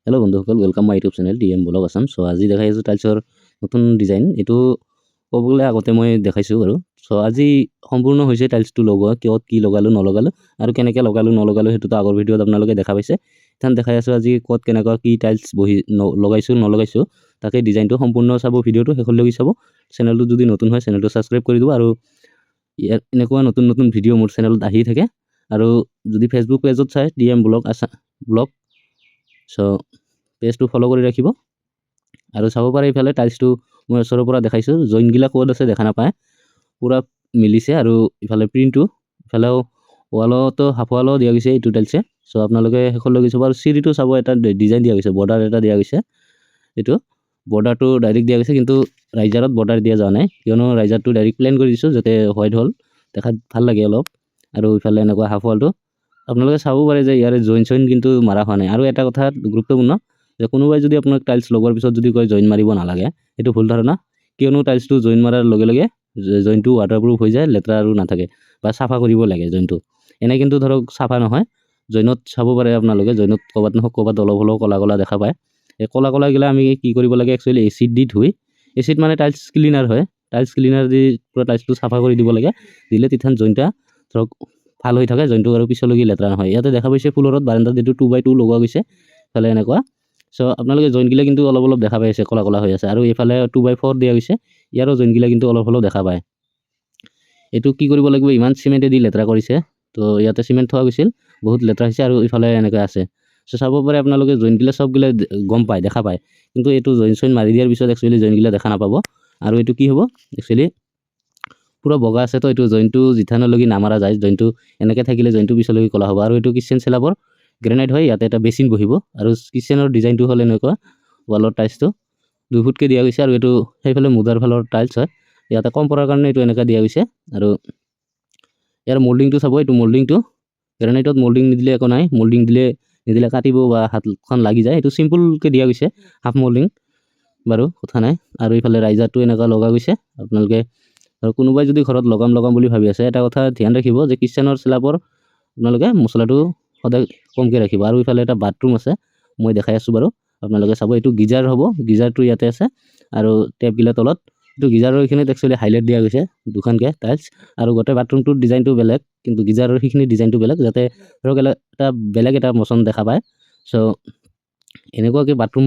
Hello' বন্ধুসকল, welcome my YouTube channel DM vlog Assam. চ' আজি দেখাই আছোঁ টাইলছৰ নতুন ডিজাইন। এইটো ক'ব গ'লে আগতে মই দেখাইছোঁ বাৰু। চ' আজি সম্পূৰ্ণ হৈছে টাইলছটো লগোৱা, কিয়ত কি লগালোঁ নলগালোঁ আৰু কেনেকৈ লগালোঁ নলগালোঁ সেইটোতো আগৰ ভিডিঅ'ত আপোনালোকে দেখা পাইছে। এতিয়া দেখাই আছোঁ আজি ক'ত কেনেকুৱা কি টাইলছ লগাইছোঁ নলগাইছোঁ, তাকে ডিজাইনটো সম্পূৰ্ণ চাব, ভিডিঅ'টো শেষলৈকে চাব। চেনেলটো যদি নতুন হয় চেনেলটো ছাবস্ক্ৰাইব কৰি দিব আৰু ইয়াত এনেকুৱা নতুন নতুন ভিডিঅ' মোৰ চেনেলত আহি থাকে। আৰু যদি ফেচবুক পেজত চাই DM ব্লগ ব্লগ, চ' পেজটো ফ'ল' কৰি ৰাখিব আৰু চাব পাৰে। ইফালে টাইলছটো মই ওচৰৰ পৰা দেখাইছোঁ, জইনগিলা ক'ত আছে দেখা নাপায়, পূৰা মিলিছে। আৰু ইফালে প্ৰিণ্টটো ইফালেও ৱালতো হাফ ৱালো দিয়া গৈছে এইটো টাইলছে। চ' আপোনালোকে শেষলৈকে চাব। আৰু চিৰিটো চাব, এটা ডিজাইন দিয়া গৈছে, বৰ্ডাৰ এটা দিয়া গৈছে। এইটো বৰ্ডাৰটো ডাইৰেক্ট দিয়া গৈছে, কিন্তু ৰাইজাৰত বৰ্ডাৰ দিয়া যোৱা নাই, কিয়নো ৰাইজাৰটো ডাইৰেক্ট প্লেন কৰি দিছোঁ যাতে হোৱাইট হ'ল দেখাত ভাল লাগে অলপ। আৰু ইফালে এনেকুৱা হাফ ৱালটো আপোনালোকে চাব পাৰে যে ইয়াৰে জইন কিন্তু মাৰা হোৱা নাই। আৰু এটা কথা গুৰুত্বপূৰ্ণ যে কোনোবাই যদি আপোনাক টাইলছ লগোৱাৰ পিছত যদি কয় জইন মাৰিব নালাগে, এইটো ভুল ধাৰণা। কিয়নো টাইলছটো জইন মাৰাৰ লগে লগে জইনটো ৱাটাৰপ্ৰুফ হৈ যায়, লেতেৰা আৰু নাথাকে, বা চাফা কৰিব লাগে জইনটো। এনে কিন্তু ধৰক চাফা নহয়। জইনত চাব পাৰে আপোনালোকে, জইনত ক'ৰবাত নহয় ক'ৰবাত অলপ হ'লেও ক'লা ক'লা দেখা পায়। এই ক'লা ক'লাগিলা আমি কি কৰিব লাগে, একচুৱেলি এচিড দি ধুই, এচিড মানে টাইলছ ক্লিনাৰ হয়, টাইলছ ক্লিনাৰ দি পূৰা টাইলছটো চাফা কৰি দিব লাগে। দিলে তেতিয়া জইনটা ধৰক ভাল হৈ থাকে, জইনটো আৰু পিছলৈকে লেতেৰা নহয়। ইয়াতে দেখা পাইছে ফ্ল'ৰত বাৰাণ্ডাত যিটো 2x2 লগোৱা গৈছে, ইফালে এনেকুৱা। চ' আপোনালোকে জইনগিলা কিন্তু অলপ অলপ দেখা পাই আছে, ক'লা ক'লা হৈ আছে। আৰু এইফালে 2x4 দিয়া গৈছে, ইয়াৰো জইনগিলা কিন্তু অলপ হ'লেও দেখা পায়। এইটো কি কৰিব লাগিব, ইমান চিমেণ্টেদি লেতেৰা কৰিছে, তো ইয়াতে চিমেণ্ট থোৱা গৈছিল, বহুত লেতেৰা হৈছে। আৰু ইফালে এনেকৈ আছে। চ' চাব পাৰে আপোনালোকে জইনগিলা চবগিলা গম পায়, দেখা পায়, কিন্তু এইটো জইন মাৰি দিয়াৰ পিছত একচুৱেলি জইনগিলা দেখা নাপাব। আৰু এইটো কি হ'ব, একচুৱেলি পূৰা বগা আছে, তো এইটো জইনটো যিথানলৈকে নামাৰা যায়, জইনটো এনেকৈ থাকিলে জইনটো পিছলৈকে ক'লা হ'ব। আৰু এইটো কিচেন চেলাবৰ গ্ৰেনাইট হয়, ইয়াতে এটা বেচিন বহিব। আৰু কিচেনৰ ডিজাইনটো হ'ল এনেকুৱা, ৱালৰ টাইলছটো 2 ফুটকৈ দিয়া গৈছে। আৰু এইটো সেইফালে মুদাৰ ফালৰ টাইলছ হয়, ইয়াতে কম পৰাৰ কাৰণে এইটো এনেকৈ দিয়া গৈছে। আৰু ইয়াৰ মল্ডিংটো চাব, এইটো মল্ডিংটো গ্ৰেনাইটত মল্ডিং নিদিলে একো নাই, মল্ডিং নিদিলে কাটিব বা হাতখন লাগি যায়, এইটো চিম্পুলকৈ দিয়া গৈছে, হাফ মল্ডিং বাৰু কথা নাই। আৰু ইফালে ৰাইজাৰটো এনেকুৱা লগা গৈছে আপোনালোকে। আৰু কোনোবাই যদি ঘৰত লগাম বুলি ভাবি আছে, এটা কথা ধ্যান ৰাখিব যে কিচেনৰ স্লেবৰ আপোনালোকে মছলাটো সদায় কমকৈ ৰাখিব। আৰু ইফালে এটা বাথৰুম আছে, মই দেখাই আছোঁ বাৰু, আপোনালোকে চাব। এইটো গিজাৰ হ'ব, গিজাৰটো ইয়াতে আছে। আৰু টেপগিলা তলত, এইটো গিজাৰৰ এইখিনিত একচুৱেলি হাইলাইট দিয়া গৈছে, দুখনকৈ টাইলছ। আৰু গোটেই বাথৰুমটোৰ ডিজাইনটো বেলেগ, কিন্তু গিজাৰৰ সেইখিনি ডিজাইনটো বেলেগ, যাতে ধৰক এটা বেলেগ এটা মচন দেখা পায়। চ' এনেকুৱাকৈ বাথৰুম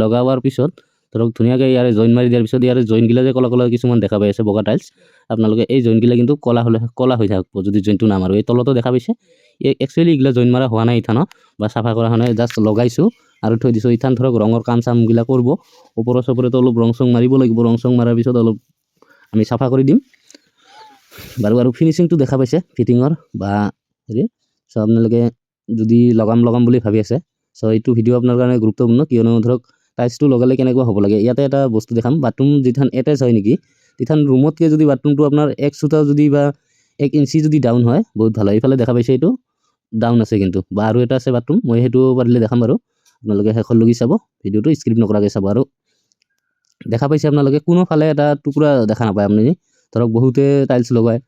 লগাৱাৰ পিছত ধৰক ধুনীয়াকৈ ইয়াৰে জইন মাৰি দিয়াৰ পিছত ইয়াৰে জইনগিলা যে ক'লা ক'লা কিছুমান দেখা পাই আছে বগা টাইলছ, আপোনালোকে এই জইনগিলা কিন্তু ক'লা হৈ থাকিব যদি জইনটো নামাৰো। এই তলতো দেখা পাইছে, একচুৱেলি এইগিলা জইন মাৰা হোৱা নাই ইথানত, বা চাফা কৰা হোৱা নাই, জাষ্ট লগাইছোঁ আৰু থৈ দিছোঁ। ইথান ধৰক ৰঙৰ কাম চামগিলা কৰিব, ওপৰৰ চপৰতো অলপ ৰং চং মাৰিব লাগিব। ৰং চং মাৰাৰ পিছত অলপ আমি চাফা কৰি দিম বাৰু। আৰু ফিনিচিংটো দেখা পাইছে ফিটিঙৰ বা হেৰি। চ' আপোনালোকে যদি লগাম বুলি ভাবি আছে, চ' এইটো ভিডিঅ' আপোনাৰ কাৰণে গুৰুত্বপূৰ্ণ, কিয়নো ধৰক টাইলছটো লগালে কেনেকুৱা হ'ব লাগে। ইয়াতে এটা বস্তু দেখাম, বাথৰুম যিথান এটেচ হয় নেকি, তিথান ৰুমতকৈ যদি বাথৰুমটো আপোনাৰ 1 ফুটা যদি বা 1 ইঞ্চি যদি ডাউন হয়, বহুত ভাল হয়। এইফালে দেখা পাইছে এইটো ডাউন আছে, কিন্তু বা আৰু এটা আছে বাথৰুম, মই সেইটো পাৰিলে দেখাম বাৰু। আপোনালোকে শেষলৈকে চাব, ভিডিঅ'টো স্কিপ নকৰাকৈ চাব। আৰু দেখা পাইছে আপোনালোকে কোনোফালে এটা টুকুৰা দেখা নাপায় আপুনি। ধৰক বহুতে টাইলছ লগায়,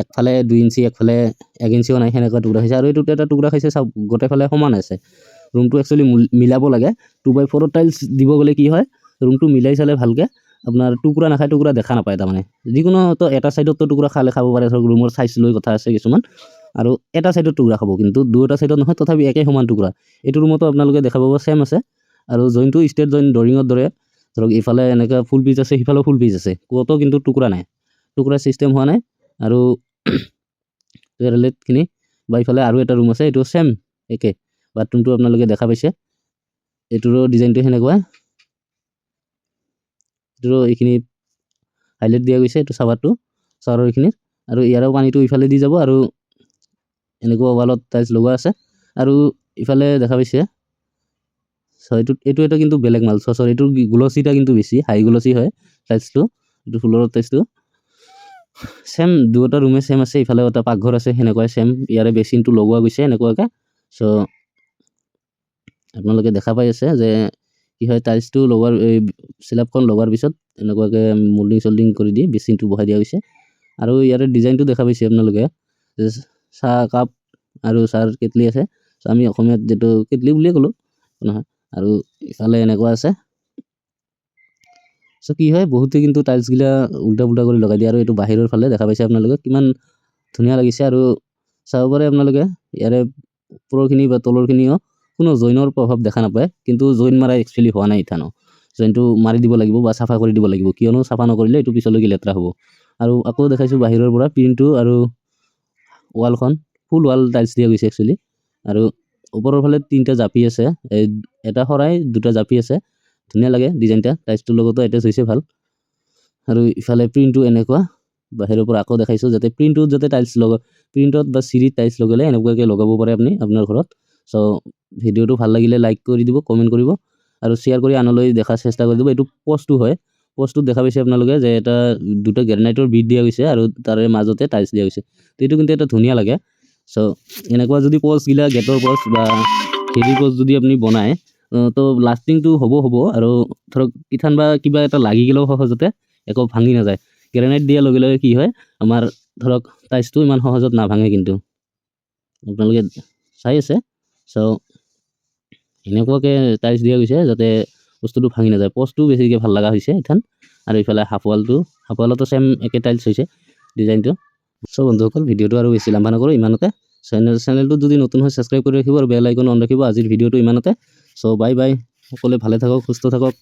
একফালে 2 ইঞ্চি, একফালে 1 ইঞ্চিও নাই, সেনেকুৱা টুকুৰা খাইছে। আৰু এইটোত এটা টুকুৰা খাইছে, চাওক গোটেইফালে সমান আছে। ৰুমটো একচুৱেলি মিলাব লাগে। 2x4 টাইলছ দিব গ'লে কি হয়, ৰুমটো মিলাই চালে ভালকৈ আপোনাৰ টুকুৰা নাখায়, টুকুৰা দেখা নাপায় তাৰমানে। যিকোনো তো এটা চাইডতো টুকুৰা খাব পাৰে, ধৰক ৰুমৰ চাইজ লৈ কথা আছে কিছুমান। আৰু এটা চাইডত টুকুৰা খাব, কিন্তু দুটা চাইডত নহয়, তথাপি একে সমান টুকুৰা। এইটো ৰুমতো আপোনালোকে দেখা পাব ছেম আছে। আৰু জইনটো ষ্ট্ৰেট জইন ডৰিঙৰ দৰে, ধৰক ইফালে এনেকৈ ফুল পিচ আছে, সিফালেও ফুল পিচ আছে, ক'তো কিন্তু টুকুৰা নাই, টুকুৰা ছিষ্টেম হোৱা নাই। আৰু ৰেলেটখিনি বা ইফালে আৰু এটা ৰুম আছে, এইটো ছেম একে। বাথৰুমটো আপোনালোকে দেখা পাইছে, এইটোৰো ডিজাইনটো সেনেকুৱা, এইটোৰো এইখিনি হাইলাইট দিয়া গৈছে, এইটো চাৱাৰৰ এইখিনিত। আৰু ইয়াৰো পানীটো ইফালে দি যাব। আৰু এনেকুৱা ৱালত টাইলছ লগোৱা আছে। আৰু ইফালে দেখা পাইছে, এইটো এটা কিন্তু বেলেগ মাল। চৰি, এইটো গ্লচিটা কিন্তু বেছি হাই গ্লচি হয় টাইলছটো, এইটো ফ্ল'ৰৰ টাইলছটো। ছেম দুটা ৰুমে ছেম আছে, ইফালে এটা পাকঘৰ আছে, সেনেকুৱাই ছেম। ইয়াৰে বেচিনটো লগোৱা গৈছে এনেকুৱাকৈ। চ' আপোনালোকে দেখা পাই আছে যে কি হয়, টাইলছটো লগোৱাৰ স্লেবখন লগোৱাৰ পিছত এনেকুৱাকৈ মল্ডিং চল্ডিং কৰি দি বেচিনটো বহাই দিয়া হৈছে। আৰু ইয়াৰে ডিজাইনটো দেখা পাইছে আপোনালোকে, যে চাহ কাপ আৰু চাহৰ কেটলি আছে। চ' আমি অসমীয়াত যিটো কেটলি বুলিয়ে ক'লোঁ নহয়। আৰু ইফালে এনেকুৱা আছে। চ' কি হয় বহুতে কিন্তু টাইলছগিলা উল্টা পুল্টা কৰি লগাই দিয়ে আৰু এইটো বাহিৰৰ ফালে দেখা পাইছে আপোনালোকে কিমান ধুনীয়া লাগিছে আৰু চাব পাৰে আপোনালোকে ইয়াৰে ওপৰৰখিনি বা তলৰখিনিও কোনো জইনৰ প্ৰভাৱ দেখা নাপায় কিন্তু জইন মাৰা একচুৱেলি হোৱা নাই ইথানো জইনটো মাৰি দিব লাগিব বা চাফা কৰি দিব লাগিব কিয়নো চাফা নকৰিলে এইটো পিছলৈকে লেতেৰা হ'ব আৰু আকৌ দেখাইছোঁ বাহিৰৰ পৰা প্ৰিণ্টটো আৰু ৱালখন ফুল ৱাল টাইলছ দিয়া গৈছে একচুৱেলি আৰু ওপৰৰ ফালে 3টা জাপি আছে এটা শৰাই 2টা জাপি আছে ধুনীয়া লাগে ডিজাইনটা টাইলছটোৰ লগতো এটেচ হৈছে ভাল আৰু ইফালে প্ৰিণ্টটো এনেকুৱা বাহিৰৰ পৰা আকৌ দেখাইছোঁ যাতে প্ৰিণ্টত যাতে টাইলছ প্ৰিণ্টত বা চিৰিত টাইলছ লগালে এনেকুৱাকৈ লগাব পাৰে আপুনি আপোনাৰ ঘৰত চ' ভিডিঅ'টো ভাল লাগিলে লাইক কৰি দিব কমেণ্ট কৰিব আৰু শ্বেয়াৰ কৰি আনলৈ দেখাৰ চেষ্টা কৰি দিব এইটো পষ্টটো হয় পষ্টটোত দেখা পাইছে আপোনালোকে যে এটা 2টা গ্ৰেনাইটৰ বিট দিয়া গৈছে আৰু তাৰে মাজতে টাইলছ দিয়া গৈছে তো এইটো কিন্তু এটা ধুনীয়া লাগে চ' এনেকুৱা যদি পষ্টগিলা গেটৰ পষ্ট বা হেৰি পষ্ট যদি আপুনি বনায় তো লাষ্টিংটো হ'ব আৰু ধৰক কিঠান বা কিবা এটা লাগি গ'লেও সহজতে একো ভাঙি নাযায় গ্ৰেনাইট দিয়াৰ লগে লগে কি হয় আমাৰ ধৰক টাইলছটো ইমান সহজত নাভাঙে কিন্তু আপোনালোকে চাই আছে চ' এনেকুৱাকৈ টাইলছ দিয়া গৈছে যাতে বস্তুটো ভাঙি নাযায় পষ্টটো বেছিকৈ ভাল লগা হৈছে ইথান আৰু ইফালে হাফৱালতো চেম একে টাইলছ হৈছে ডিজাইনটো চ' বন্ধুসকল ভিডিঅ'টো আৰু বেছি লাম্বা নকৰোঁ ইমানতে চেনেলটোত যদি নতুন হয় ছাবস্ক্ৰাইব কৰি ৰাখিব আৰু বেল আইকন অন ৰাখিব আজিৰ ভিডিঅ'টো ইমানতে চ' বাই সকলোৱে ভালে থাকক সুস্থ থাকক